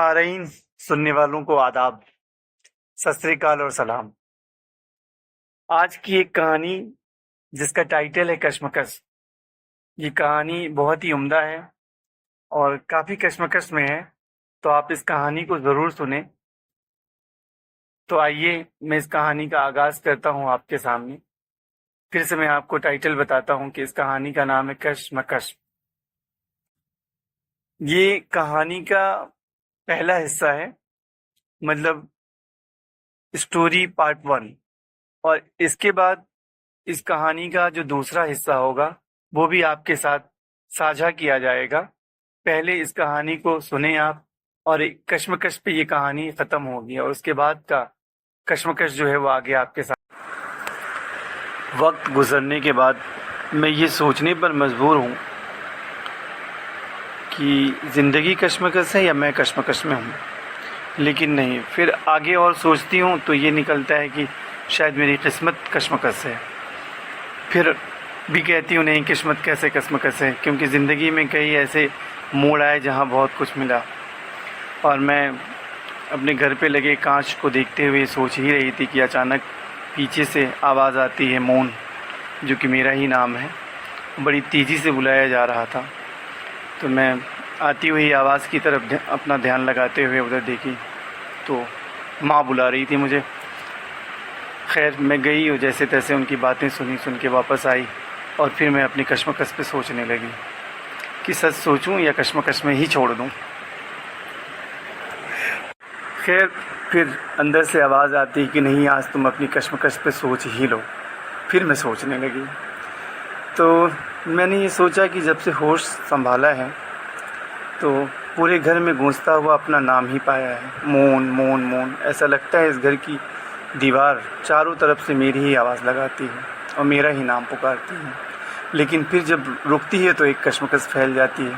قارئین سننے والوں کو آداب، ست سری اکال اور سلام۔ آج کی ایک کہانی جس کا ٹائٹل ہے کشمکش، یہ کہانی بہت ہی عمدہ ہے اور کافی کشمکش میں ہے، تو آپ اس کہانی کو ضرور سنیں۔ تو آئیے میں اس کہانی کا آغاز کرتا ہوں آپ کے سامنے۔ پھر سے میں آپ کو ٹائٹل بتاتا ہوں کہ اس کہانی کا نام ہے کشمکش۔ یہ کہانی کا پہلا حصہ ہے، مطلب اسٹوری پارٹ 1، اور اس کے بعد اس کہانی کا جو دوسرا حصہ ہوگا وہ بھی آپ کے ساتھ ساجھا کیا جائے گا۔ پہلے اس کہانی کو سنیں آپ، اور کشمکش پہ یہ کہانی ختم ہوگی، اور اس کے بعد کا کشمکش جو ہے وہ آگے آپ کے ساتھ۔ وقت گزرنے کے بعد میں یہ سوچنے پر مجبور ہوں کہ زندگی کشمکش ہے یا میں کشمکش میں ہوں، لیکن نہیں، پھر آگے اور سوچتی ہوں تو یہ نکلتا ہے کہ شاید میری قسمت کشمکش ہے۔ پھر بھی کہتی ہوں نہیں، قسمت کیسے کشمکش ہے، کیونکہ زندگی میں کئی ایسے موڑ آئے جہاں بہت کچھ ملا، اور میں اپنے گھر پہ لگے کانچ کو دیکھتے ہوئے سوچ ہی رہی تھی کہ اچانک پیچھے سے آواز آتی ہے، مون، جو کہ میرا ہی نام ہے، بڑی تیزی سے بلایا جا رہا تھا۔ تو میں آتی ہوئی آواز کی طرف اپنا دھیان لگاتے ہوئے ادھر دیکھی تو ماں بلا رہی تھی مجھے۔ خیر میں گئی اور جیسے تیسے ان کی باتیں سن کے واپس آئی، اور پھر میں اپنی کشمکش پہ سوچنے لگی کہ سچ سوچوں یا کشمکش میں ہی چھوڑ دوں۔ خیر پھر اندر سے آواز آتی کہ نہیں، آج تم اپنی کشمکش پہ سوچ ہی لو۔ پھر میں سوچنے لگی، تو میں نے یہ سوچا کہ جب سے ہوش سنبھالا ہے تو پورے گھر میں گونجتا ہوا اپنا نام ہی پایا ہے، مون مون مون۔ ایسا لگتا ہے اس گھر کی دیوار چاروں طرف سے میری ہی آواز لگاتی ہے اور میرا ہی نام پکارتی ہے، لیکن پھر جب رکتی ہے تو ایک کشمکش پھیل جاتی ہے،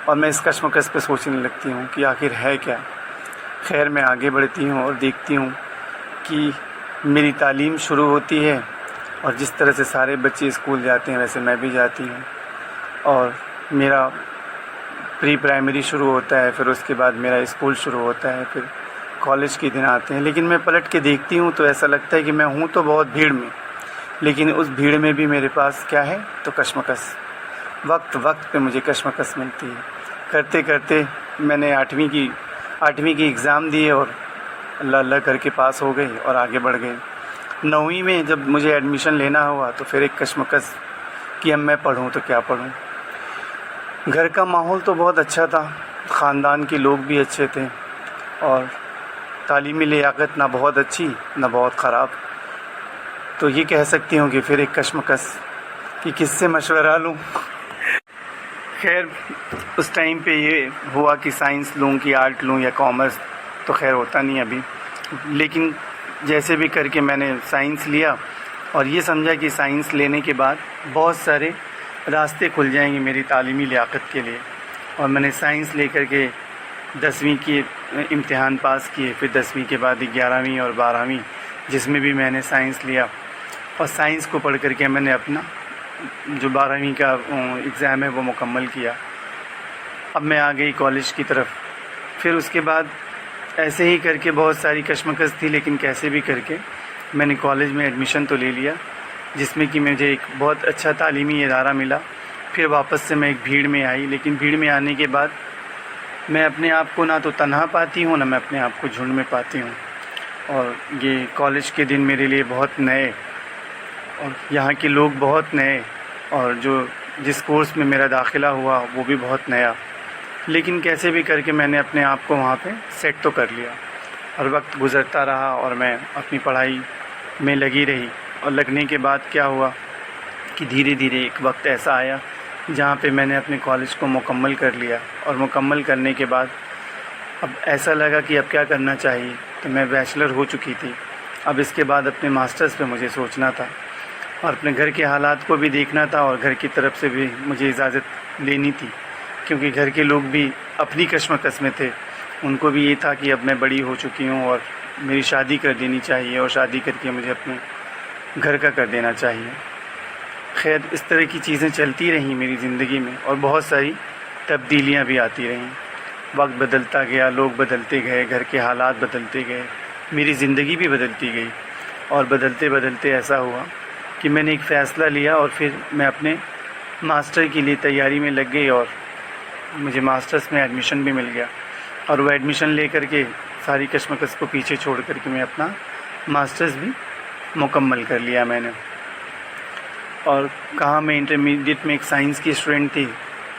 اور میں اس کشمکش پہ سوچنے لگتی ہوں کہ آخر ہے کیا۔ خیر میں آگے بڑھتی ہوں اور دیکھتی ہوں کہ میری تعلیم شروع ہوتی ہے، اور جس طرح سے سارے بچے اسکول جاتے ہیں ویسے میں بھی جاتی ہوں، اور میرا پری پرائمری شروع ہوتا ہے، پھر اس کے بعد میرا اسکول شروع ہوتا ہے، پھر کالج کے دن آتے ہیں۔ لیکن میں پلٹ کے دیکھتی ہوں تو ایسا لگتا ہے کہ میں ہوں تو بہت بھیڑ میں، لیکن اس بھیڑ میں بھی میرے پاس کیا ہے تو کشمکش۔ وقت پہ مجھے کشمکش ملتی ہے۔ کرتے کرتے میں نے 8ویں کی ایگزام دیے اور اللہ اللہ کر کے پاس ہو گئی اور آگے بڑھ گئی۔ 9ویں میں جب مجھے ایڈمیشن لینا ہوا تو پھر ایک کشمکش کہ اب میں پڑھوں تو کیا پڑھوں۔ گھر کا ماحول تو بہت اچھا تھا، خاندان کے لوگ بھی اچھے تھے، اور تعلیمی لیاقت نہ بہت اچھی نہ بہت خراب۔ تو یہ کہہ سکتی ہوں کہ پھر ایک کشمکش کہ کس سے مشورہ لوں۔ خیر اس ٹائم پہ یہ ہوا کہ سائنس لوں کہ آرٹ لوں یا کامرس، تو خیر ہوتا نہیں ابھی، لیکن جیسے بھی کر کے میں نے سائنس لیا، اور یہ سمجھا کہ سائنس لینے کے بعد بہت سارے راستے کھل جائیں گے میری تعلیمی لیاقت کے لیے، اور میں نے سائنس لے کر کے 10ویں کی امتحان پاس کیے، پھر 10ویں کے بعد 11ویں اور 12ویں جس میں بھی میں نے سائنس لیا، اور سائنس کو پڑھ کر کے میں نے اپنا جو 12ویں کا ایگزام ہے وہ مکمل کیا۔ اب میں آ گئی کالج کی طرف۔ پھر اس کے بعد ایسے ہی کر کے بہت ساری کشمکش تھی، لیکن کیسے بھی کر کے میں نے کالج میں ایڈمیشن تو لے لیا، جس میں کہ مجھے ایک بہت اچھا تعلیمی ادارہ ملا۔ پھر واپس سے میں ایک بھیڑ میں آئی، لیکن بھیڑ میں آنے کے بعد میں اپنے آپ کو نہ تو تنہا پاتی ہوں، نہ میں اپنے آپ کو جھنڈ میں پاتی ہوں، اور یہ کالج کے دن میرے لیے بہت نئے، اور یہاں کے لوگ بہت نئے، اور جس کورس میں میرا داخلہ ہوا وہ بھی بہت نیا، لیکن کیسے بھی کر کے میں نے اپنے آپ کو وہاں پہ سیٹ تو کر لیا، اور وقت گزرتا رہا اور میں اپنی پڑھائی میں لگی رہی۔ اور لگنے کے بعد کیا ہوا کہ دھیرے دھیرے ایک وقت ایسا آیا جہاں پہ میں نے اپنے کالج کو مکمل کر لیا، اور مکمل کرنے کے بعد اب ایسا لگا کہ اب کیا کرنا چاہیے۔ تو میں بیچلر ہو چکی تھی، اب اس کے بعد اپنے ماسٹرز پہ مجھے سوچنا تھا، اور اپنے گھر کے حالات کو بھی دیکھنا تھا، اور گھر کی طرف سے بھی مجھے اجازت لینی تھی، کیونکہ گھر کے لوگ بھی اپنی کشمکش میں تھے۔ ان کو بھی یہ تھا کہ اب میں بڑی ہو چکی ہوں اور میری شادی کر دینی چاہیے، اور شادی کر کے مجھے اپنے گھر کا کر دینا چاہیے۔ خیر اس طرح کی چیزیں چلتی رہیں میری زندگی میں، اور بہت ساری تبدیلیاں بھی آتی رہیں۔ وقت بدلتا گیا، لوگ بدلتے گئے، گھر کے حالات بدلتے گئے، میری زندگی بھی بدلتی گئی، اور بدلتے بدلتے ایسا ہوا کہ میں نے ایک فیصلہ لیا اور پھر میں اپنے ماسٹر کے لیے تیاری میں لگ گئی، اور مجھے ماسٹرز میں ایڈمیشن بھی مل گیا، اور وہ ایڈمیشن لے کر کے ساری کشمکش کو پیچھے چھوڑ کر کے میں اپنا ماسٹرز بھی مکمل کر لیا میں نے۔ اور کہاں میں انٹرمیڈیٹ میں ایک سائنس کی اسٹوڈنٹ تھی،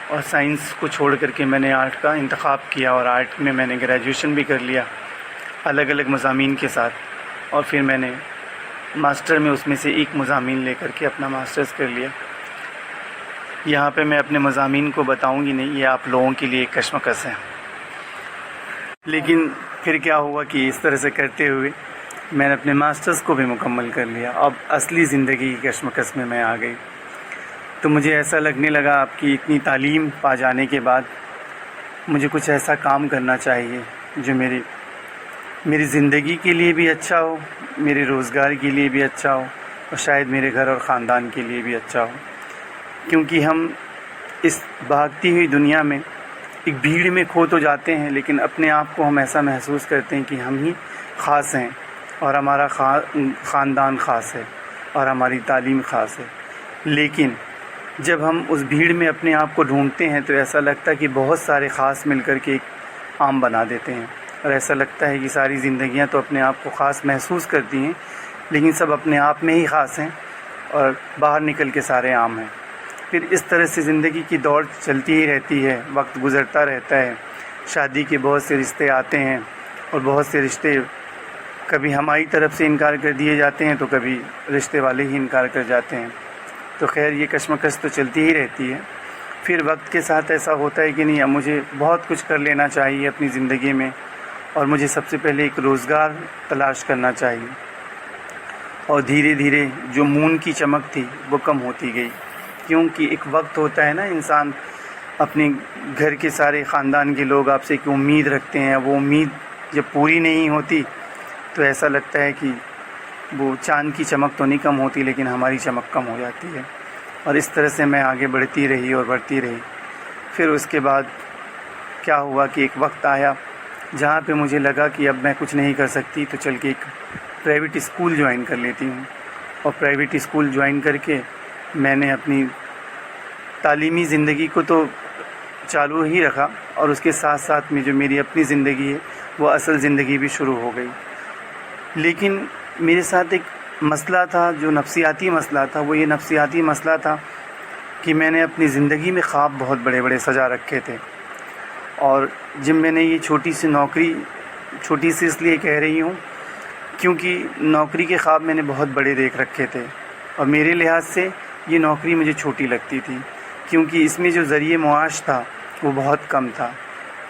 اور سائنس کو چھوڑ کر کے میں نے آرٹ کا انتخاب کیا، اور آرٹ میں نے گریجویشن بھی کر لیا الگ الگ مضامین کے ساتھ، اور پھر میں نے ماسٹر میں اس میں سے ایک مضامین لے کر کے اپنا ماسٹرز کر لیا۔ یہاں پہ میں اپنے مضامین کو بتاؤں گی نہیں، یہ آپ لوگوں کے لیے ایک کشمکش ہے، لیکن پھر کیا ہوا کہ اس طرح سے کرتے ہوئے میں نے اپنے ماسٹرز کو بھی مکمل کر لیا۔ اب اصلی زندگی کی کشمکش میں آ گئی، تو مجھے ایسا لگنے لگا آپ کی اتنی تعلیم پا جانے کے بعد مجھے کچھ ایسا کام کرنا چاہیے جو میری زندگی کے لیے بھی اچھا ہو، میرے روزگار کے لیے بھی اچھا ہو، اور شاید میرے گھر اور خاندان کے لیے بھی اچھا ہو، کیونکہ ہم اس بھاگتی ہوئی دنیا میں ایک بھیڑ میں کھو تو جاتے ہیں، لیکن اپنے آپ کو ہم ایسا محسوس کرتے ہیں کہ ہم ہی خاص ہیں، اور ہمارا خاندان خاص ہے، اور ہماری تعلیم خاص ہے۔ لیکن جب ہم اس بھیڑ میں اپنے آپ کو ڈھونڈتے ہیں تو ایسا لگتا ہے کہ بہت سارے خاص مل کر کے ایک عام بنا دیتے ہیں، اور ایسا لگتا ہے کہ ساری زندگیاں تو اپنے آپ کو خاص محسوس کرتی ہیں، لیکن سب اپنے آپ میں ہی خاص ہیں، اور باہر نکل کے سارے عام ہیں۔ پھر اس طرح سے زندگی کی دوڑ چلتی ہی رہتی ہے، وقت گزرتا رہتا ہے، شادی کے بہت سے رشتے آتے ہیں، اور بہت سے رشتے کبھی ہماری طرف سے انکار کر دیے جاتے ہیں تو کبھی رشتے والے ہی انکار کر جاتے ہیں۔ تو خیر یہ کشمکش تو چلتی ہی رہتی ہے۔ پھر وقت کے ساتھ ایسا ہوتا ہے کہ نہیں، اب مجھے بہت کچھ کر لینا چاہیے اپنی زندگی میں، اور مجھے سب سے پہلے ایک روزگار تلاش کرنا چاہیے، اور دھیرے دھیرے جو مون کی چمک تھی وہ کم ہوتی گئی، کیونکہ ایک وقت ہوتا ہے نا، انسان اپنے گھر کے سارے خاندان کے لوگ آپ سے ایک امید رکھتے ہیں، وہ امید جب پوری نہیں ہوتی تو ایسا لگتا ہے کہ وہ چاند کی چمک تو نہیں کم ہوتی، لیکن ہماری چمک کم ہو جاتی ہے۔ اور اس طرح سے میں آگے بڑھتی رہی۔ پھر اس کے بعد کیا ہوا کہ ایک وقت آیا جہاں پہ مجھے لگا کہ اب میں کچھ نہیں کر سکتی، تو چل کے ایک پرائیویٹ اسکول جوائن کر لیتی ہوں، اور پرائیویٹ اسکول جوائن کر کے میں نے اپنی تعلیمی زندگی کو تو چالو ہی رکھا، اور اس کے ساتھ ساتھ میں جو میری اپنی زندگی ہے وہ اصل زندگی بھی شروع ہو گئی۔ لیکن میرے ساتھ ایک مسئلہ تھا جو نفسیاتی مسئلہ تھا، وہ یہ نفسیاتی مسئلہ تھا کہ میں نے اپنی زندگی میں خواب بہت بڑے بڑے سجا رکھے تھے، اور جب میں نے یہ چھوٹی سی نوکری، چھوٹی سی اس لیے کہہ رہی ہوں کیونکہ نوکری کے خواب میں نے بہت بڑے دیکھ رکھے تھے، اور میرے لحاظ سے یہ نوکری مجھے چھوٹی لگتی تھی، کیونکہ اس میں جو ذریعہ معاش تھا وہ بہت کم تھا۔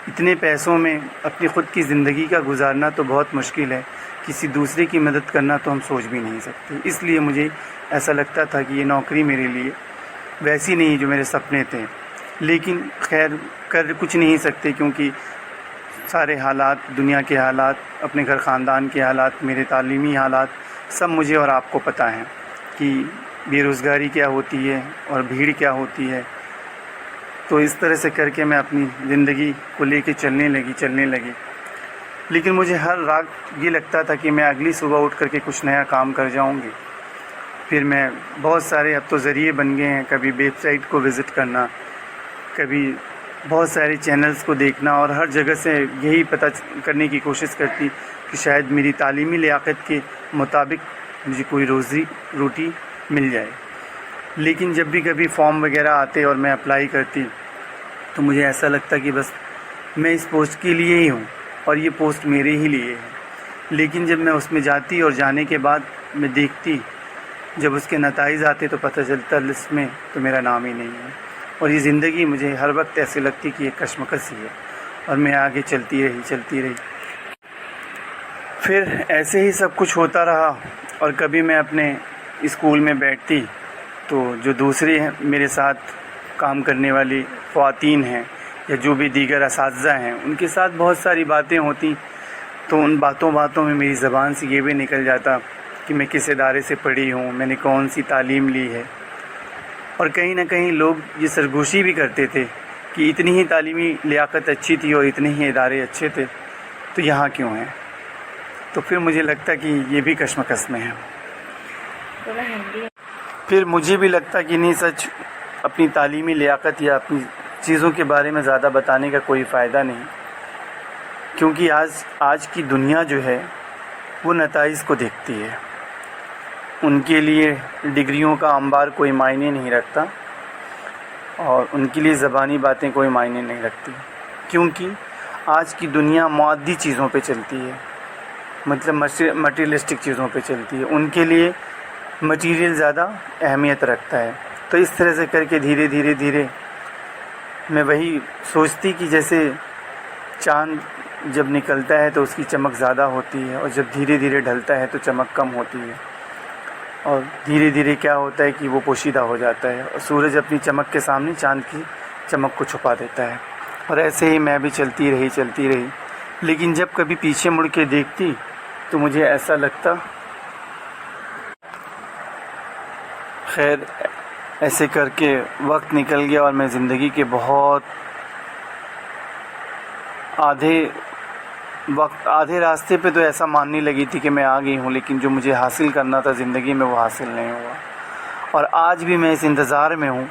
اتنے پیسوں میں اپنی خود کی زندگی کا گزارنا تو بہت مشکل ہے، کسی دوسرے کی مدد کرنا تو ہم سوچ بھی نہیں سکتے۔ اس لیے مجھے ایسا لگتا تھا کہ یہ نوکری میرے لیے ویسی نہیں جو میرے سپنے تھے، لیکن خیر کر کچھ نہیں سکتے، کیونکہ سارے حالات، دنیا کے حالات، اپنے گھر خاندان کے حالات، میرے تعلیمی حالات سب مجھے اور آپ کو پتہ ہیں کہ بے روزگاری کیا ہوتی ہے اور بھیڑ کیا ہوتی ہے۔ تو اس طرح سے کر کے میں اپنی زندگی کو لے کے چلنے لگی، لیکن مجھے ہر رات یہ لگتا تھا کہ میں اگلی صبح اٹھ کر کے کچھ نیا کام کر جاؤں گی۔ پھر میں بہت سارے اب تو ذریعے بن گئے ہیں، کبھی ویب سائٹ کو وزٹ کرنا، کبھی بہت سارے چینلز کو دیکھنا، اور ہر جگہ سے یہی پتہ کرنے کی کوشش کرتی کہ شاید میری تعلیمی لیاقت کے مطابق مجھے کوئی روزی روٹی مل جائے۔ لیکن جب بھی کبھی فارم وغیرہ آتے اور میں اپلائی کرتی تو مجھے ایسا لگتا کہ بس میں اس پوسٹ کے لیے ہی ہوں، اور یہ پوسٹ میرے ہی لیے ہے۔ لیکن جب میں اس میں جاتی اور جانے کے بعد میں دیکھتی، جب اس کے نتائج آتے تو پتہ چلتا لسٹ میں تو میرا نام ہی نہیں ہے، اور یہ زندگی مجھے ہر وقت ایسے لگتی کہ یہ کشمکش ہی ہے، اور میں آگے چلتی رہی۔ پھر ایسے ہی سب کچھ ہوتا رہا، اور کبھی میں اپنے اسکول میں بیٹھتی تو جو دوسرے میرے ساتھ کام کرنے والی خواتین ہیں یا جو بھی دیگر اساتذہ ہیں، ان کے ساتھ بہت ساری باتیں ہوتی، تو ان باتوں میں میری زبان سے یہ بھی نکل جاتا کہ میں کس ادارے سے پڑھی ہوں، میں نے کون سی تعلیم لی ہے۔ اور کہیں نہ کہیں لوگ یہ سرگوشی بھی کرتے تھے کہ اتنی ہی تعلیمی لیاقت اچھی تھی اور اتنے ہی ادارے اچھے تھے تو یہاں کیوں ہیں؟ تو پھر مجھے لگتا کہ یہ بھی کشمکش میں ہے. پھر مجھے بھی لگتا کہ نہیں، سچ اپنی تعلیمی لیاقت یا اپنی چیزوں کے بارے میں زیادہ بتانے کا کوئی فائدہ نہیں، کیونکہ آج کی دنیا جو ہے وہ نتائج کو دیکھتی ہے. ان کے لیے ڈگریوں کا انبار کوئی معنی نہیں رکھتا اور ان کے لیے زبانی باتیں کوئی معنی نہیں رکھتی، کیونکہ آج کی دنیا مادی چیزوں پہ چلتی ہے، مطلب مٹیریلسٹک چیزوں پہ چلتی ہے. ان کے لیے مٹیریل زیادہ اہمیت رکھتا ہے. تو اس طرح سے کر کے دھیرے دھیرے میں وہی سوچتی کہ جیسے چاند جب نکلتا ہے تو اس کی چمک زیادہ ہوتی ہے اور جب دھیرے دھیرے ڈھلتا ہے تو چمک کم ہوتی ہے، اور دھیرے دھیرے کیا ہوتا ہے کہ وہ پوشیدہ ہو جاتا ہے اور سورج اپنی چمک کے سامنے چاند کی چمک کو چھپا دیتا ہے. اور ایسے ہی میں بھی چلتی رہی، لیکن جب کبھی پیچھے مڑ کے دیکھتی تو مجھے ایسا لگتا خیر ایسے کر کے وقت نکل گیا اور میں زندگی کے بہت آدھے راستے پہ تو ایسا ماننے لگی تھی کہ میں آ گئی ہوں، لیکن جو مجھے حاصل کرنا تھا زندگی میں وہ حاصل نہیں ہوا. اور آج بھی میں اس انتظار میں ہوں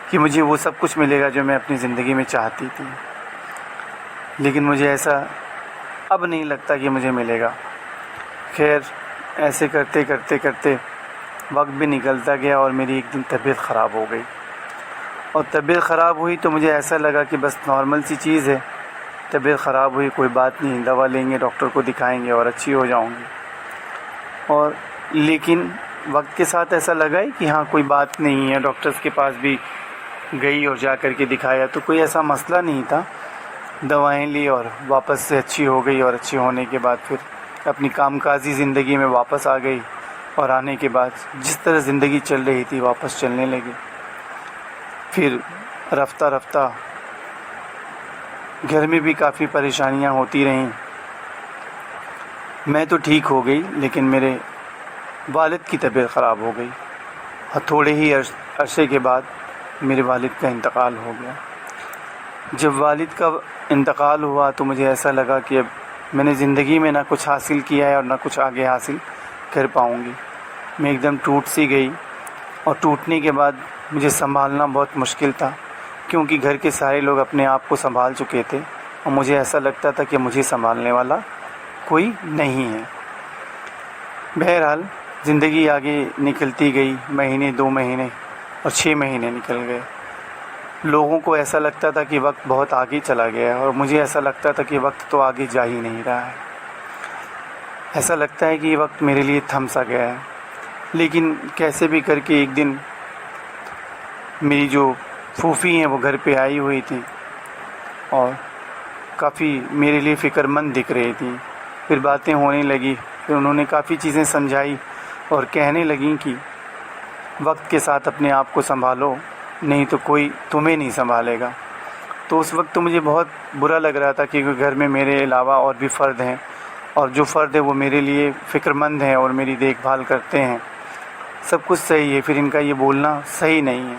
کہ مجھے وہ سب کچھ ملے گا جو میں اپنی زندگی میں چاہتی تھی، لیکن مجھے ایسا اب نہیں لگتا کہ مجھے ملے گا. خیر ایسے کرتے وقت بھی نکلتا گیا اور میری ایک دن طبیعت خراب ہو گئی. اور طبیعت خراب ہوئی تو مجھے ایسا لگا کہ بس نارمل سی چیز ہے، طبیعت خراب ہوئی کوئی بات نہیں، دوا لیں گے، ڈاکٹر کو دکھائیں گے اور اچھی ہو جاؤں گی. اور لیکن وقت کے ساتھ ایسا لگا ہی کہ ہاں کوئی بات نہیں ہے. ڈاکٹرز کے پاس بھی گئی اور جا کر کے دکھایا تو کوئی ایسا مسئلہ نہیں تھا. دوائیں لی اور واپس سے اچھی ہو گئی، اور اچھی ہونے کے بعد پھر اپنی کام کاجی زندگی میں واپس آ گئی. اور آنے کے بعد جس طرح زندگی چل رہی تھی واپس چلنے لگی. پھر رفتہ گھر میں بھی کافی پریشانیاں ہوتی رہیں. میں تو ٹھیک ہو گئی لیکن میرے والد کی طبیعت خراب ہو گئی اور تھوڑے ہی عرصے کے بعد میرے والد کا انتقال ہو گیا. جب والد کا انتقال ہوا تو مجھے ایسا لگا کہ اب میں نے زندگی میں نہ کچھ حاصل کیا ہے اور نہ کچھ آگے حاصل کر پاؤں گی. میں ایک دم ٹوٹ سی گئی، اور ٹوٹنے کے بعد مجھے سنبھالنا بہت مشکل تھا، کیونکہ گھر کے سارے لوگ اپنے آپ کو سنبھال چکے تھے اور مجھے ایسا لگتا تھا کہ مجھے سنبھالنے والا کوئی نہیں ہے. بہرحال زندگی آگے نکلتی گئی، مہینے 2 مہینے اور 6 مہینے نکل گئے. لوگوں کو ایسا لگتا تھا کہ وقت بہت آگے چلا گیا ہے اور مجھے ایسا لگتا تھا کہ وقت تو آگے جا ہی نہیں رہا ہے. ایسا لگتا ہے کہ یہ وقت میرے لیے تھم سا گیا ہے. لیکن کیسے بھی کر کے ایک دن میری جو پھوپھی ہیں وہ گھر پہ آئی ہوئی تھی اور کافی میرے لیے فکر مند دکھ رہی تھی. پھر باتیں ہونے لگی، پھر انہوں نے کافی چیزیں سمجھائی اور کہنے لگیں کہ وقت کے ساتھ اپنے آپ کو سنبھالو، نہیں تو کوئی تمہیں نہیں سنبھالے گا. تو اس وقت تو مجھے بہت برا لگ رہا تھا کیونکہ گھر میں میرے علاوہ اور بھی فرد ہیں، اور جو فرد ہے وہ میرے لیے فکر مند ہیں اور میری دیکھ بھال کرتے ہیں. سب کچھ صحیح ہے، پھر ان کا یہ بولنا صحیح نہیں ہے.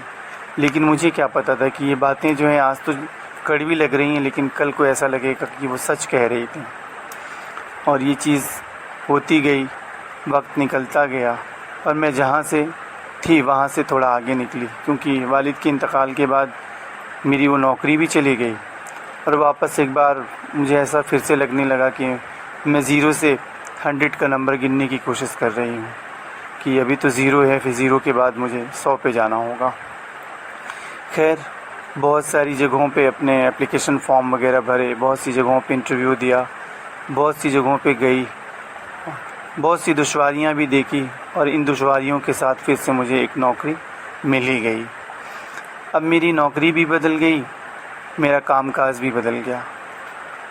لیکن مجھے کیا پتہ تھا کہ یہ باتیں جو ہیں آج تو کڑوی لگ رہی ہیں لیکن کل کو ایسا لگے گا کہ وہ سچ کہہ رہی تھیں. اور یہ چیز ہوتی گئی، وقت نکلتا گیا اور میں جہاں سے تھی وہاں سے تھوڑا آگے نکلی، کیونکہ والد کے انتقال کے بعد میری وہ نوکری بھی چلی گئی. اور واپس ایک بار مجھے ایسا پھر سے لگنے لگا کہ میں 0 سے 100 کا نمبر گننے کی کوشش کر رہی ہوں کہ ابھی تو 0 ہے، پھر 0 کے بعد مجھے 100 پہ جانا ہوگا. خیر بہت ساری جگہوں پہ اپنے اپلیکیشن فارم وغیرہ بھرے، بہت سی جگہوں پہ انٹرویو دیا، بہت سی جگہوں پہ گئی، بہت سی دشواریاں بھی دیکھی، اور ان دشواریوں کے ساتھ پھر سے مجھے ایک نوکری مل ہی گئی. اب میری نوکری بھی بدل گئی، میرا کام کاج بھی بدل گیا،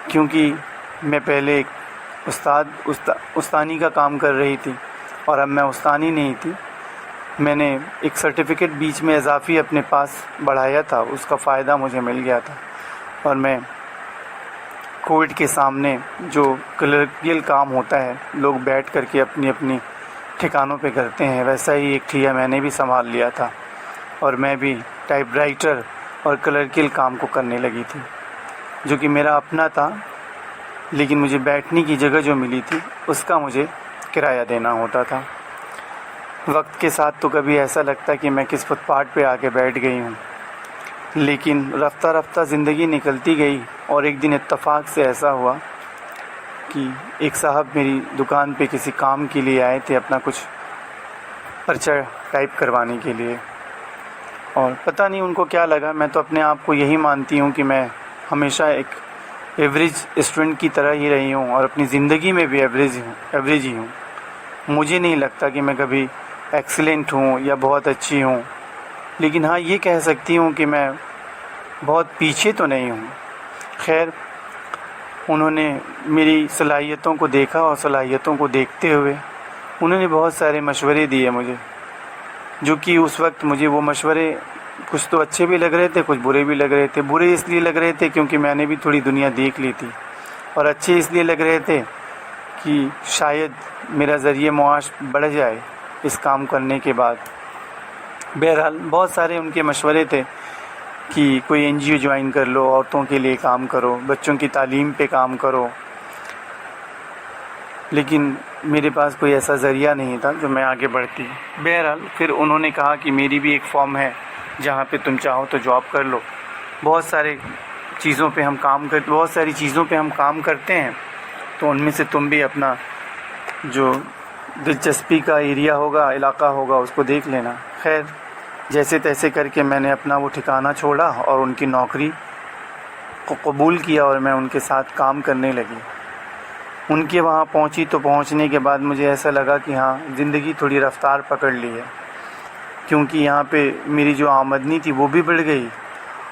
کیونکہ میں پہلے استانی کا کام کر رہی تھی اور اب میں استانی نہیں تھی. میں نے ایک سرٹیفکیٹ بیچ میں اضافی اپنے پاس بڑھایا تھا، اس کا فائدہ مجھے مل گیا تھا. اور میں کووڈ کے سامنے جو کلرکل کام ہوتا ہے، لوگ بیٹھ کر کے اپنی اپنی ٹھکانوں پہ کرتے ہیں، ویسا ہی ایک ٹھیا میں نے بھی سنبھال لیا تھا. اور میں بھی ٹائپ رائٹر اور کلرکل کام کو کرنے لگی تھی، جو کہ میرا اپنا تھا، لیکن مجھے بیٹھنے کی جگہ جو ملی تھی اس کا مجھے کرایہ دینا ہوتا تھا۔ وقت کے ساتھ تو کبھی ایسا لگتا کہ میں کس فٹ پاتھ پہ آ کے بیٹھ گئی ہوں، لیکن رفتہ رفتہ زندگی نکلتی گئی، اور ایک دن اتفاق سے ایسا ہوا کہ ایک صاحب میری دکان پہ کسی کام کے لیے آئے تھے، اپنا کچھ پرچہ ٹائپ کروانے کے لیے، اور پتہ نہیں ان کو کیا لگا۔ میں تو اپنے آپ کو یہی مانتی ہوں کہ میں ہمیشہ ایک ایوریج اسٹوڈنٹ کی طرح ہی رہی ہوں، اور اپنی زندگی میں بھی ایوریج ہی ہوں۔ مجھے نہیں لگتا کہ میں کبھی ایکسیلنٹ ہوں یا بہت اچھی ہوں، لیکن ہاں یہ کہہ سکتی ہوں کہ میں بہت پیچھے تو نہیں ہوں۔ خیر، انہوں نے میری صلاحیتوں کو دیکھا، اور صلاحیتوں کو دیکھتے ہوئے انہوں نے بہت سارے مشورے دیے مجھے، جو کہ اس وقت مجھے وہ مشورے کچھ تو اچھے بھی لگ رہے تھے، کچھ برے بھی لگ رہے تھے۔ برے اس لیے لگ رہے تھے کیونکہ میں نے بھی تھوڑی دنیا دیکھ لی تھی، اور اچھے اس لیے لگ رہے تھے کہ شاید میرا ذریعہ معاش بڑھ جائے اس کام کرنے کے بعد۔ بہرحال بہت سارے ان کے مشورے تھے کہ کوئی NGO جوائن کر لو، عورتوں کے لیے کام کرو، بچوں کی تعلیم پہ کام کرو، لیکن میرے پاس کوئی ایسا ذریعہ نہیں تھا جو میں آگے بڑھتی۔ بہرحال پھر انہوں نے کہا کہ میری بھی ایک فارم ہے جہاں پہ تم چاہو تو جاب کر لو، بہت ساری چیزوں پہ ہم کام کرتے ہیں، تو ان میں سے تم بھی اپنا جو دلچسپی کا ایریا ہوگا، علاقہ ہوگا، اس کو دیکھ لینا۔ خیر، جیسے تیسے کر کے میں نے اپنا وہ ٹھکانہ چھوڑا اور ان کی نوکری کو قبول کیا، اور میں ان کے ساتھ کام کرنے لگی۔ ان کے وہاں پہنچی تو پہنچنے کے بعد مجھے ایسا لگا کہ ہاں زندگی تھوڑی رفتار پکڑ لی ہے، کیونکہ یہاں پہ میری جو آمدنی تھی وہ بھی بڑھ گئی،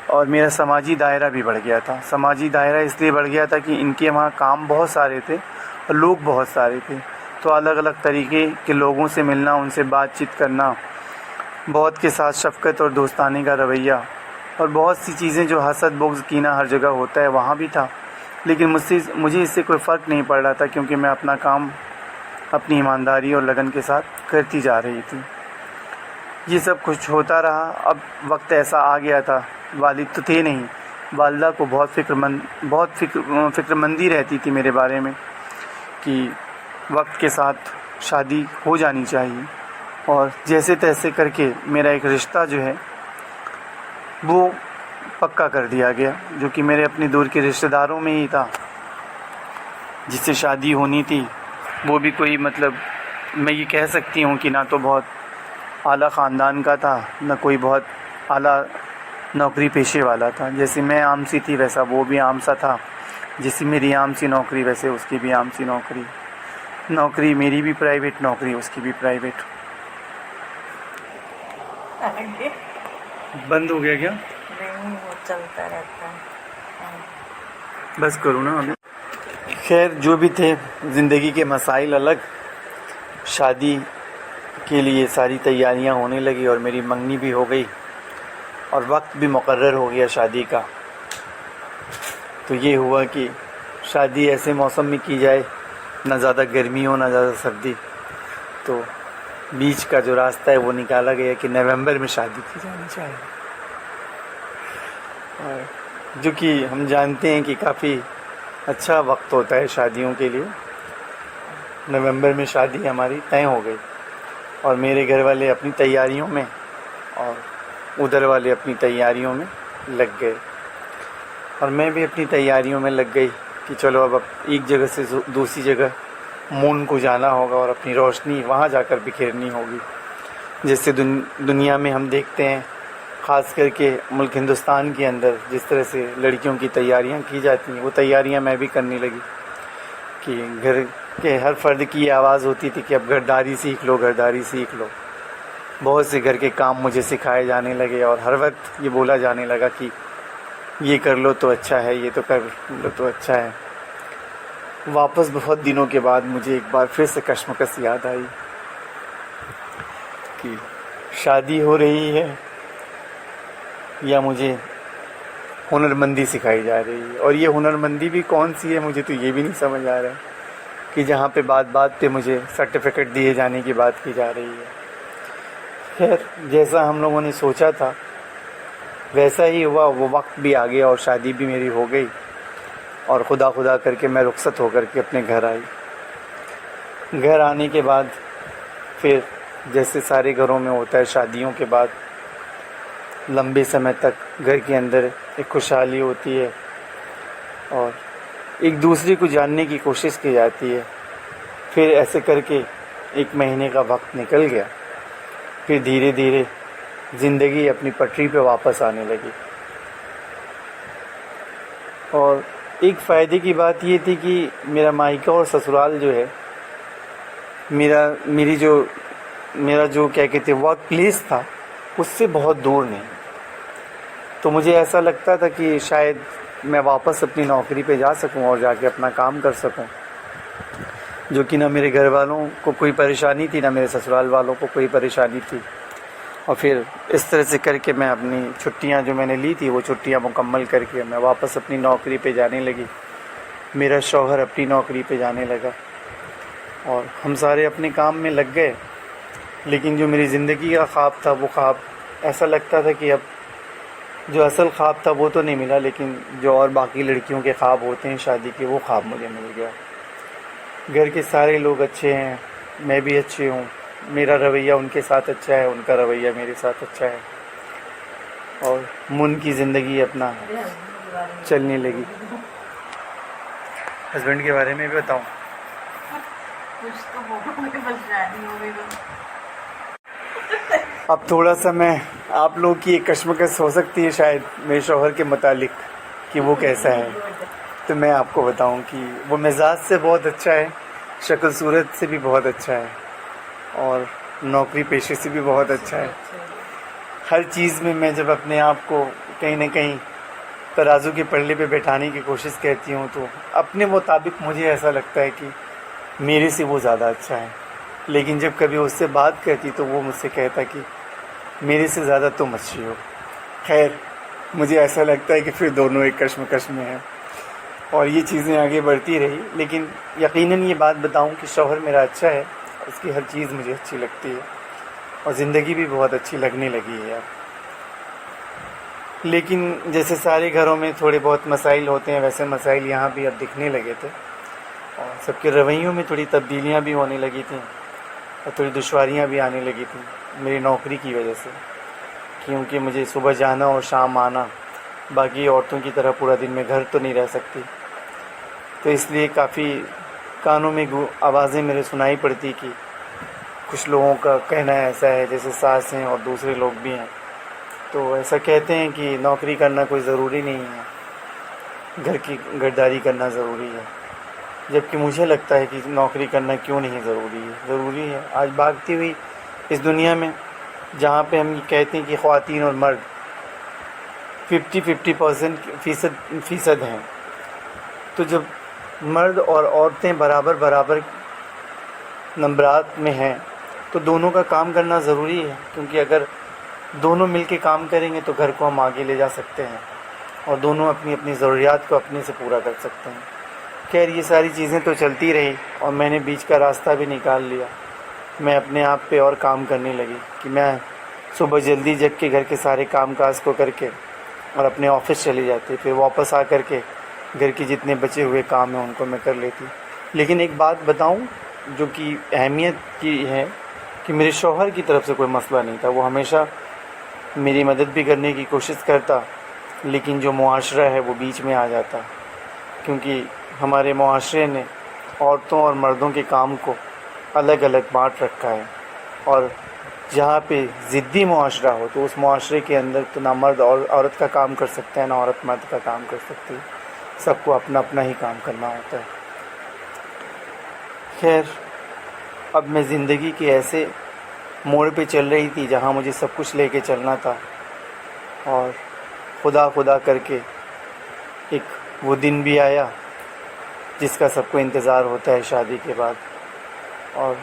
اور میرا سماجی دائرہ بھی بڑھ گیا تھا۔ سماجی دائرہ اس لیے بڑھ گیا تھا کہ ان کے وہاں کام بہت سارے تھے اور لوگ بہت سارے تھے، تو الگ الگ طریقے کے لوگوں سے ملنا، ان سے بات چیت کرنا، بہت کے ساتھ شفقت اور دوستانے کا رویہ، اور بہت سی چیزیں جو حسد، بغض، کینہ ہر جگہ ہوتا ہے وہاں بھی تھا، لیکن مجھے اس سے کوئی فرق نہیں پڑ رہا تھا، کیونکہ میں اپنا کام اپنی ایمانداری اور لگن کے ساتھ کرتی جا رہی تھی۔ یہ سب کچھ ہوتا رہا۔ اب وقت ایسا آ گیا تھا، والد تو تھے نہیں، والدہ کو بہت فکر مندی رہتی تھی میرے بارے میں کہ وقت کے ساتھ شادی ہو جانی چاہیے، اور جیسے تیسے کر کے میرا ایک رشتہ جو ہے وہ پکا کر دیا گیا، جو کہ میرے اپنے دور کے رشتہ داروں میں ہی تھا، جس سے شادی ہونی تھی۔ وہ بھی کوئی میں یہ کہہ سکتی ہوں کہ نہ تو بہت اعلیٰ خاندان کا تھا، نہ کوئی بہت اعلیٰ نوکری پیشے والا تھا۔ جیسے میں عام سی تھی ویسا وہ بھی عام سا تھا، جیسے میری عام سی نوکری ویسے اس کی بھی عام سی نوکری میری بھی پرائیویٹ، نوکری اس کی بھی پرائیویٹ۔ بند ہو گیا کیا؟ نہیں، وہ چلتا رہتا ہے۔ بس کروں نا ابھی۔ خیر، جو بھی تھے زندگی کے مسائل الگ، شادی کے لیے ساری تیاریاں ہونے لگی، اور میری منگنی بھی ہو گئی، اور وقت بھی مقرر ہو گیا شادی کا۔ تو یہ ہوا کہ شادی ایسے موسم میں کی جائے، نہ زیادہ گرمی ہو نہ زیادہ سردی، تو بیچ کا جو راستہ ہے وہ نکالا گیا کہ نومبر میں شادی کی جانی چاہیے، اور جو کہ ہم جانتے ہیں کہ کافی اچھا وقت ہوتا ہے شادیوں کے لیے۔ نومبر میں شادی ہماری طے ہو گئی، اور میرے گھر والے اپنی تیاریوں میں اور ادھر والے اپنی تیاریوں میں لگ گئے، اور میں بھی اپنی تیاریوں میں لگ گئی کہ چلو اب ایک جگہ سے دوسری جگہ مون کو جانا ہوگا، اور اپنی روشنی وہاں جا کر بکھیرنی ہوگی۔ جیسے دنیا میں ہم دیکھتے ہیں، خاص کر کے ملک ہندوستان کے اندر جس طرح سے لڑکیوں کی تیاریاں کی جاتی ہیں، وہ تیاریاں میں بھی کرنے لگی کہ گھر کے ہر فرد کی یہ آواز ہوتی تھی کہ اب گھرداری سیکھ لو۔ بہت سے گھر کے کام مجھے سکھائے جانے لگے، اور ہر وقت یہ بولا جانے لگا کہ یہ کر لو تو اچھا ہے، یہ تو کر لو تو اچھا ہے۔ واپس بہت دنوں کے بعد مجھے ایک بار پھر سے کشمکش یاد آئی کہ شادی ہو رہی ہے یا مجھے ہنرمندی سکھائی جا رہی ہے، اور یہ ہنرمندی بھی کون سی ہے مجھے تو یہ بھی نہیں سمجھ آ رہا ہے، کہ جہاں پہ بات پہ مجھے سرٹیفکیٹ دیے جانے کی بات کی جا رہی ہے۔ خیر، جیسا ہم لوگوں نے سوچا تھا ویسا ہی ہوا، وہ وقت بھی آ گیا اور شادی بھی میری ہو گئی، اور خدا خدا کر کے میں رخصت ہو کر کے اپنے گھر آئی۔ گھر آنے کے بعد پھر جیسے سارے گھروں میں ہوتا ہے، شادیوں کے بعد لمبے سمے تک گھر کے اندر ایک خوشحالی ہوتی ہے اور ایک دوسرے کو جاننے کی کوشش کی جاتی ہے۔ پھر ایسے کر کے 1 مہینے کا وقت نکل گیا، پھر دھیرے دھیرے زندگی اپنی پٹری پہ واپس آنے لگی۔ اور ایک فائدے کی بات یہ تھی کہ میرا مائکہ اور سسرال جو ہے، میرا جو کیا کہتے ہیں ورک پلیس تھا، اس سے بہت دور نہیں۔ تو مجھے ایسا لگتا تھا کہ شاید میں واپس اپنی نوکری پہ جا سکوں اور جا کے اپنا کام کر سکوں، جو کہ نہ میرے گھر والوں کو کوئی پریشانی تھی، نہ میرے سسرال والوں کو کوئی پریشانی تھی۔ اور پھر اس طرح سے کر کے میں اپنی چھٹیاں جو میں نے لی تھی، وہ چھٹیاں مکمل کر کے میں واپس اپنی نوکری پہ جانے لگی۔ میرا شوہر اپنی نوکری پہ جانے لگا اور ہم سارے اپنے کام میں لگ گئے۔ لیکن جو میری زندگی کا خواب تھا، وہ خواب ایسا لگتا تھا کہ اب جو اصل خواب تھا وہ تو نہیں ملا، لیکن جو اور باقی لڑکیوں کے خواب ہوتے ہیں شادی کے، وہ خواب مجھے مل گیا۔ گھر کے سارے لوگ اچھے ہیں، میں بھی اچھی ہوں، میرا رویہ ان کے ساتھ اچھا ہے، ان کا رویہ میرے ساتھ اچھا ہے، اور من کی زندگی اپنا چلنے لگی۔ ہسبینڈ کے بارے میں بھی بتاؤں؟ کچھ تو ہوگا، بس شادی ہو گئی بس۔ اب تھوڑا سا میں آپ لوگ کی ایک کشمکش ہو سکتی ہے شاید میرے شوہر کے متعلق کہ وہ کیسا ہے، تو میں آپ کو بتاؤں کہ وہ مزاج سے بہت اچھا ہے، شکل صورت سے بھی بہت اچھا ہے، اور نوکری پیشے سے بھی بہت اچھا ہے۔ ہر چیز میں جب اپنے آپ کو کہیں نہ کہیں ترازو کے پلڑے پہ بیٹھانے کی کوشش کرتی ہوں، تو اپنے مطابق مجھے ایسا لگتا ہے کہ میرے سے وہ زیادہ اچھا ہے۔ لیکن جب کبھی اس سے بات کرتی تو وہ مجھ سے کہتا کہ میرے سے زیادہ تم اچھی ہو۔ خیر، مجھے ایسا لگتا ہے کہ پھر دونوں ایک کشمکش میں ہیں، اور یہ چیزیں آگے بڑھتی رہی۔ لیکن یقیناً یہ بات بتاؤں کہ شوہر میرا اچھا ہے، اس کی ہر چیز مجھے اچھی لگتی ہے، اور زندگی بھی بہت اچھی لگنے لگی ہے اب۔ لیکن جیسے سارے گھروں میں تھوڑے بہت مسائل ہوتے ہیں، ویسے مسائل یہاں بھی اب دکھنے لگے تھے، اور سب کے رویوں میں تھوڑی تبدیلیاں بھی ہونے لگی تھیں، اور تھوڑی دشواریاں بھی آنے لگی تھیں میری نوکری کی وجہ سے، کیونکہ مجھے صبح جانا اور شام آنا، باقی عورتوں کی طرح پورا دن میں گھر تو نہیں رہ سکتی، تو اس لیے کافی کانوں میں آوازیں میرے سنائی پڑتی کہ کچھ لوگوں کا کہنا ایسا ہے، جیسے ساس ہیں اور دوسرے لوگ بھی ہیں، تو ایسا کہتے ہیں کہ نوکری کرنا کوئی ضروری نہیں ہے، گھر کی گھرداری کرنا ضروری ہے، جبکہ مجھے لگتا ہے کہ نوکری کرنا کیوں نہیں ضروری ہے۔ آج بھاگتی ہوئی اس دنیا میں جہاں پہ ہم یہ کہتے ہیں کہ خواتین اور مرد 50% ہیں، تو جب مرد اور عورتیں برابر نمبرات میں ہیں تو دونوں کا کام کرنا ضروری ہے، کیونکہ اگر دونوں مل کے کام کریں گے تو گھر کو ہم آگے لے جا سکتے ہیں، اور دونوں اپنی اپنی ضروریات کو اپنے سے پورا کر سکتے ہیں۔ خیر، یہ ساری چیزیں تو چلتی رہی، اور میں نے بیچ کا راستہ بھی نکال لیا۔ میں اپنے آپ پہ اور کام کرنے لگی کہ میں صبح جلدی جگ کے گھر کے سارے کام کاج کو کر کے اور اپنے آفس چلی جاتی، پھر واپس آ کر کے گھر کے جتنے بچے ہوئے کام ہیں ان کو میں کر لیتی۔ لیکن ایک بات بتاؤں جو کہ اہمیت کی ہے، کہ میرے شوہر کی طرف سے کوئی مسئلہ نہیں تھا، وہ ہمیشہ میری مدد بھی کرنے کی کوشش کرتا، لیکن جو معاشرہ ہے وہ بیچ میں آ جاتا، کیونکہ ہمارے معاشرے نے عورتوں اور مردوں کے کام کو الگ الگ بانٹ رکھا ہے، اور جہاں پہ ضدی معاشرہ ہو تو اس معاشرے کے اندر تو نہ مرد اور عورت کا کام کر سکتا ہے، نہ عورت مرد کا کام کر سکتی ہے، سب کو اپنا اپنا ہی کام کرنا ہوتا ہے۔ خیر، اب میں زندگی کے ایسے موڑ پہ چل رہی تھی جہاں مجھے سب کچھ لے کے چلنا تھا، اور خدا کر کے ایک وہ دن بھی آیا جس کا سب کو انتظار ہوتا ہے شادی کے بعد، اور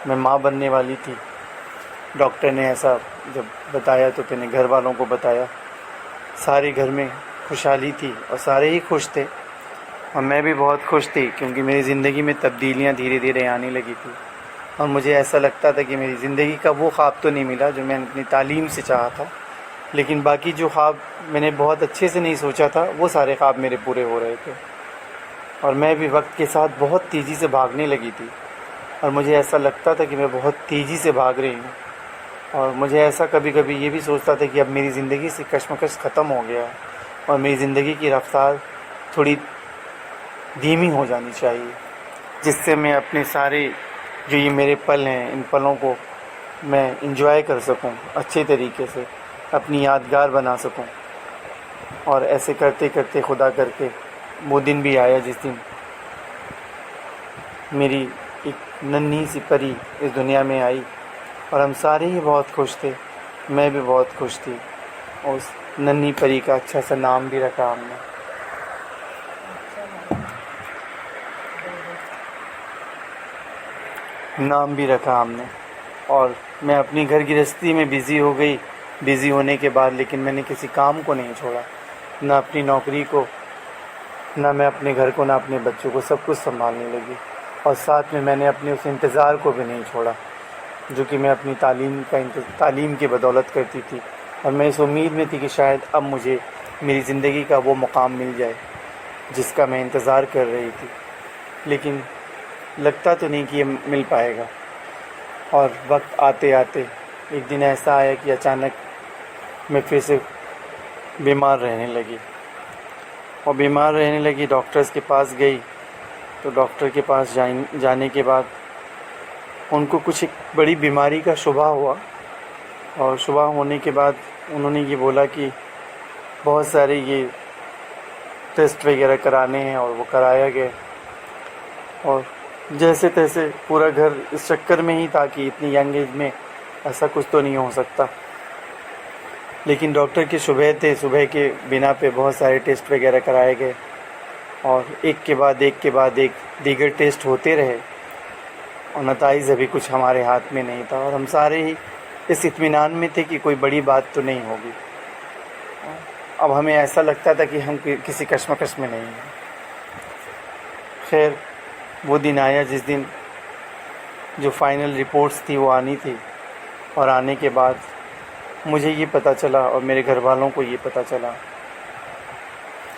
میں ماں بننے والی تھی۔ ڈاکٹر نے ایسا جب بتایا تو میں نے گھر والوں کو بتایا، سارے گھر میں خوشحالی تھی اور سارے ہی خوش تھے، اور میں بھی بہت خوش تھی، کیونکہ میری زندگی میں تبدیلیاں دھیرے دھیرے آنے لگی تھی، اور مجھے ایسا لگتا تھا کہ میری زندگی کا وہ خواب تو نہیں ملا جو میں نے اپنی تعلیم سے چاہا تھا، لیکن باقی جو خواب میں نے بہت اچھے سے نہیں سوچا تھا وہ سارے خواب میرے پورے ہو رہے تھے، اور میں بھی وقت کے ساتھ بہت تیزی سے بھاگنے لگی تھی، اور مجھے ایسا لگتا تھا کہ میں بہت تیزی سے بھاگ رہی ہوں، اور مجھے ایسا کبھی کبھی یہ بھی سوچتا تھا کہ اب میری زندگی سے کشمکش ختم ہو گیا ہے اور میری زندگی کی رفتار تھوڑی دھیمی ہو جانی چاہیے، جس سے میں اپنے سارے جو یہ میرے پل ہیں ان پلوں کو میں انجوائے کر سکوں، اچھے طریقے سے اپنی یادگار بنا سکوں۔ اور ایسے کرتے کرتے خدا کر کے وہ دن بھی آیا جس دن میری ایک ننھی سی پری اس دنیا میں آئی، اور ہم سارے ہی بہت خوش تھے، میں بھی بہت خوش تھی، اور اس ننھی پری کا اچھا سا نام بھی رکھا ہم نے۔ نام بھی رکھا ہم نے، اور میں اپنی گھر گرہستی میں بزی ہو گئی۔ بزی ہونے کے بعد لیکن میں نے کسی کام کو نہیں چھوڑا، نہ اپنی نوکری کو، نہ میں اپنے گھر کو، نہ اپنے بچوں کو، سب کچھ سنبھالنے لگی، اور ساتھ میں نے اپنے اس انتظار کو بھی نہیں چھوڑا جو کہ میں اپنی تعلیم کی بدولت کرتی تھی، اور میں اس امید میں تھی کہ شاید اب مجھے میری زندگی کا وہ مقام مل جائے جس کا میں انتظار کر رہی تھی، لیکن لگتا تو نہیں کہ یہ مل پائے گا۔ اور وقت آتے آتے ایک دن ایسا آیا کہ اچانک میں پھر سے بیمار رہنے لگی، اور بیمار رہنے لگی، ڈاکٹرز کے پاس گئی، تو ڈاکٹر کے پاس جانے کے بعد ان کو کچھ ایک بڑی بیماری کا شبہ ہوا، اور شبہ ہونے کے بعد انہوں نے یہ بولا کہ بہت سارے یہ ٹیسٹ وغیرہ کرانے ہیں، اور وہ کرایا گیا، اور جیسے تیسے پورا گھر اس چکر میں ہی تھا کہ اتنی ینگ ایج میں ایسا کچھ تو نہیں ہو سکتا، لیکن ڈاکٹر کے شبہ تھے، صبح کے بنا پہ بہت سارے ٹیسٹ وغیرہ کرائے گئے، اور ایک کے بعد ایک دیگر ٹیسٹ ہوتے رہے، اور نتائج ابھی کچھ ہمارے ہاتھ میں نہیں تھا، اور ہم سارے ہی اس اطمینان میں تھے کہ کوئی بڑی بات تو نہیں ہوگی۔ اب ہمیں ایسا لگتا تھا کہ ہم کسی کشمکش میں نہیں ہیں۔ خیر وہ دن آیا جس دن جو فائنل رپورٹس تھی وہ آنی تھی، اور آنے کے بعد مجھے یہ پتہ چلا اور میرے گھر والوں کو یہ پتہ چلا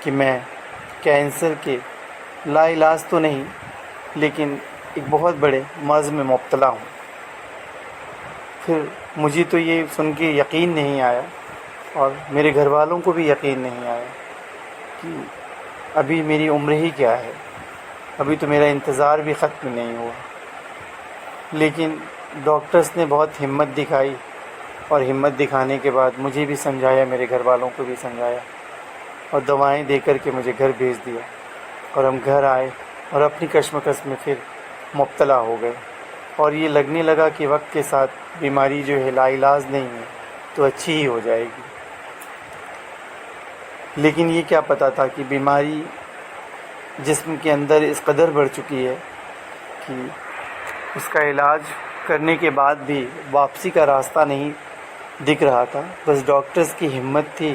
کہ میں کینسر کے لا علاج تو نہیں لیکن ایک بہت بڑے مرض میں مبتلا ہوں۔ پھر مجھے تو یہ سن کے یقین نہیں آیا، اور میرے گھر والوں کو بھی یقین نہیں آیا کہ ابھی میری عمر ہی کیا ہے، ابھی تو میرا انتظار بھی ختم نہیں ہوا۔ لیکن ڈاکٹرز نے بہت ہمت دکھائی، اور ہمت دکھانے کے بعد مجھے بھی سمجھایا، میرے گھر والوں کو بھی سمجھایا، اور دوائیں دے کر کے مجھے گھر بھیج دیا، اور ہم گھر آئے اور اپنی کشمکش میں پھر مبتلا ہو گئے، اور یہ لگنے لگا کہ وقت کے ساتھ بیماری جو ہے لا علاج نہیں ہے تو اچھی ہی ہو جائے گی، لیکن یہ کیا پتہ تھا کہ بیماری جسم کے اندر اس قدر بڑھ چکی ہے کہ اس کا علاج کرنے کے بعد بھی واپسی کا راستہ نہیں دکھ رہا تھا۔ بس ڈاکٹرز کی ہمت تھی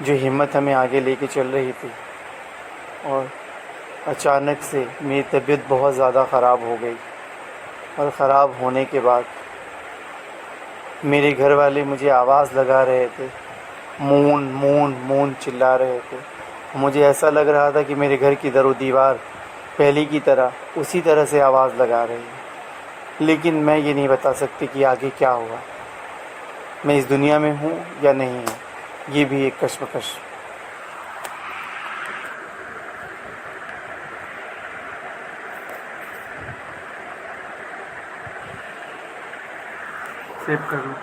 جو ہمت ہمیں آگے لے کے چل رہی تھی، اور اچانک سے میری طبیعت بہت زیادہ خراب ہو گئی، اور خراب ہونے کے بعد میرے گھر والے مجھے آواز لگا رہے تھے، مون مون مون چلا رہے تھے، مجھے ایسا لگ رہا تھا کہ میرے گھر کی در و دیوار پہلے کی طرح اسی طرح سے آواز لگا رہی ہے، لیکن میں یہ نہیں بتا سکتی کہ آگے کیا ہوا، میں اس دنیا میں ہوں یا نہیں ہوں، یہ بھی ایک کشمکش۔ سیو کر لوں۔